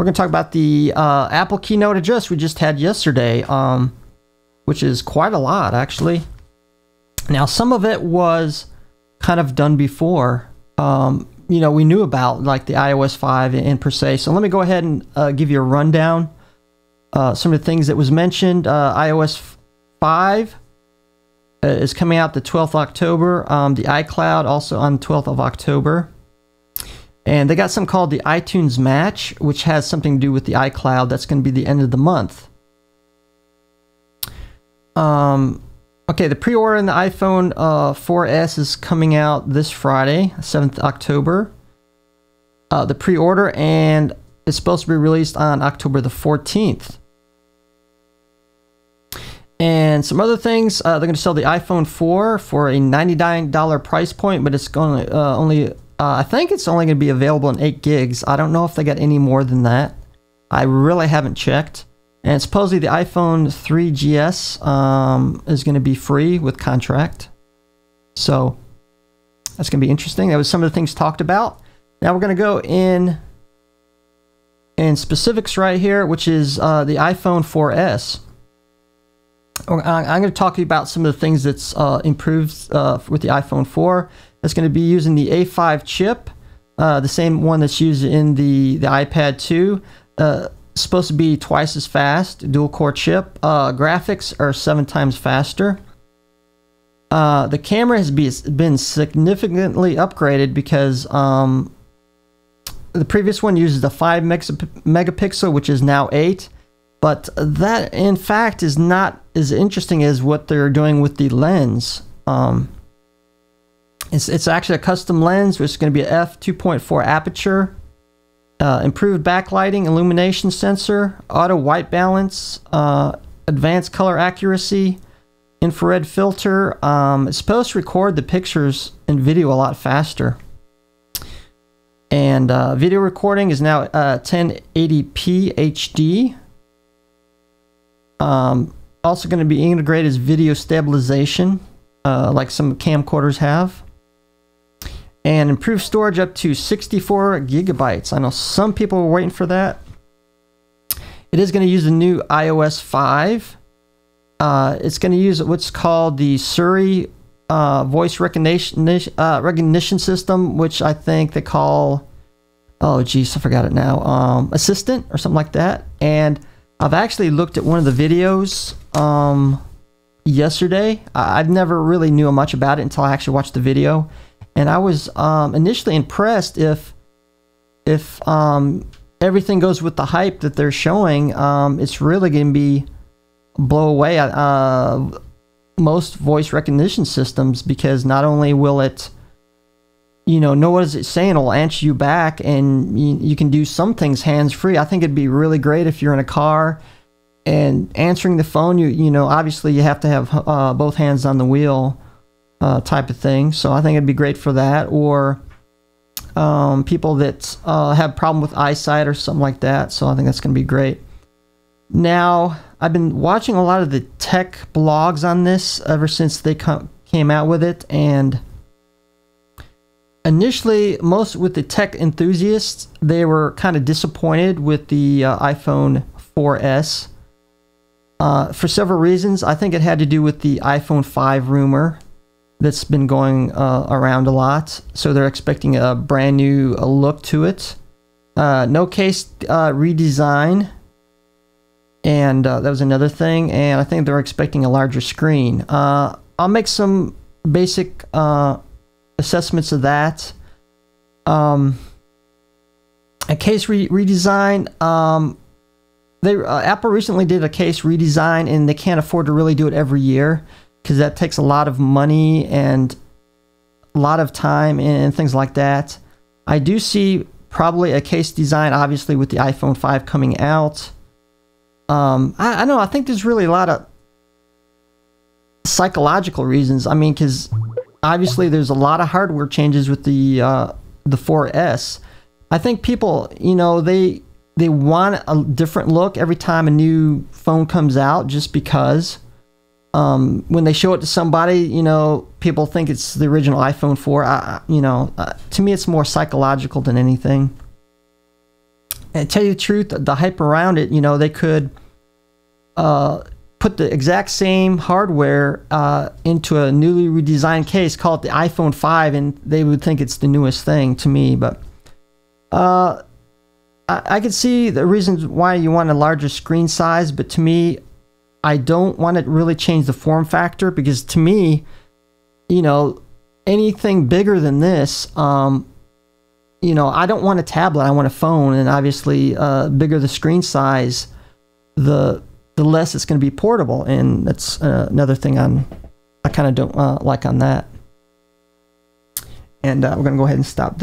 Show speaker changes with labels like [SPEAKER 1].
[SPEAKER 1] we're going to talk about the Apple keynote address we just had yesterday, which is quite a lot, actually. Now, some of it was kind of done before. You know, we knew about, like, the iOS 5 and per se. So let me go ahead and give you a rundown. Some of the things that was mentioned. iOS 5 is coming out the 12th of October. The iCloud also on the 12th of October. And they got something called the iTunes Match, which has something to do with the iCloud. That's going to be the end of the month. Okay, the pre-order in the iPhone 4S is coming out this Friday, 7th October. The pre-order, and it's supposed to be released on October the 14th. And some other things, they're going to sell the iPhone 4 for a $99 price point, but it's going to only, I think it's only going to be available in 8 gigs. I don't know if they got any more than that. I really haven't checked. And supposedly the iPhone 3GS is going to be free with contract. So that's going to be interesting. That was some of the things talked about. Now we're going to go in specifics right here, which is the iPhone 4S. I'm going to talk to you about some of the things that's improved with the iPhone 4. It's going to be using the A5 chip, the same one that's used in the iPad 2. Supposed to be twice as fast, dual core chip. Graphics are 7 times faster. The camera has been significantly upgraded because the previous one uses the 5 megapixel, which is now 8. But that, in fact, is not as interesting as what they're doing with the lens. It's actually a custom lens, which is going to be a f2.4 aperture. Improved backlighting, illumination sensor, auto white balance, advanced color accuracy, infrared filter. It's supposed to record the pictures and video a lot faster. And video recording is now 1080p HD. Also going to be integrated as video stabilization, like some camcorders have. And improved storage up to 64 gigabytes. I know some people were waiting for that. It is going to use the new iOS 5. It's going to use what's called the Siri voice recognition system, which I think they call, oh geez, I forgot it now, Assistant or something like that. And I've actually looked at one of the videos yesterday. I never really knew much about it until I actually watched the video. And I was initially impressed if everything goes with the hype that they're showing. It's really going to be blow away most voice recognition systems, because not only will it, you know what is it saying, it'll answer you back, and you can do some things hands-free. I think it'd be really great if you're in a car and answering the phone. You know, obviously you have to have both hands on the wheel. Type of thing. So I think it'd be great for that, or people that have problem with eyesight or something like that. So I think that's going to be great. Now, I've been watching a lot of the tech blogs on this ever since they came out with it, and initially, most with the tech enthusiasts, they were kind of disappointed with the iPhone 4S for several reasons. I think it had to do with the iPhone 5 rumor that's been going around a lot. So they're expecting a brand new look to it. No case redesign. And that was another thing. And I think they're expecting a larger screen. I'll make some basic assessments of that. A case redesign. Apple recently did a case redesign, and they can't afford to really do it every year, because that takes a lot of money and a lot of time and things like that. I do see probably a case design, obviously, with the iPhone 5 coming out. I know, I think there's really a lot of psychological reasons. I mean, because obviously there's a lot of hardware changes with the 4S. I think people, you know, they want a different look every time a new phone comes out, just because when they show it to somebody, you know, people think it's the original iPhone 4. You know, to me, it's more psychological than anything. And to tell you the truth, the hype around it, you know, they could put the exact same hardware into a newly redesigned case, call it the iPhone 5, and they would think it's the newest thing to me. But I could see the reasons why you want a larger screen size, but to me, I don't want to really change the form factor, because to me, you know, anything bigger than this, you know, I don't want a tablet, I want a phone, and obviously bigger the screen size, the less it's going to be portable, and that's another thing I kind of don't like on that. And we're going to go ahead and stop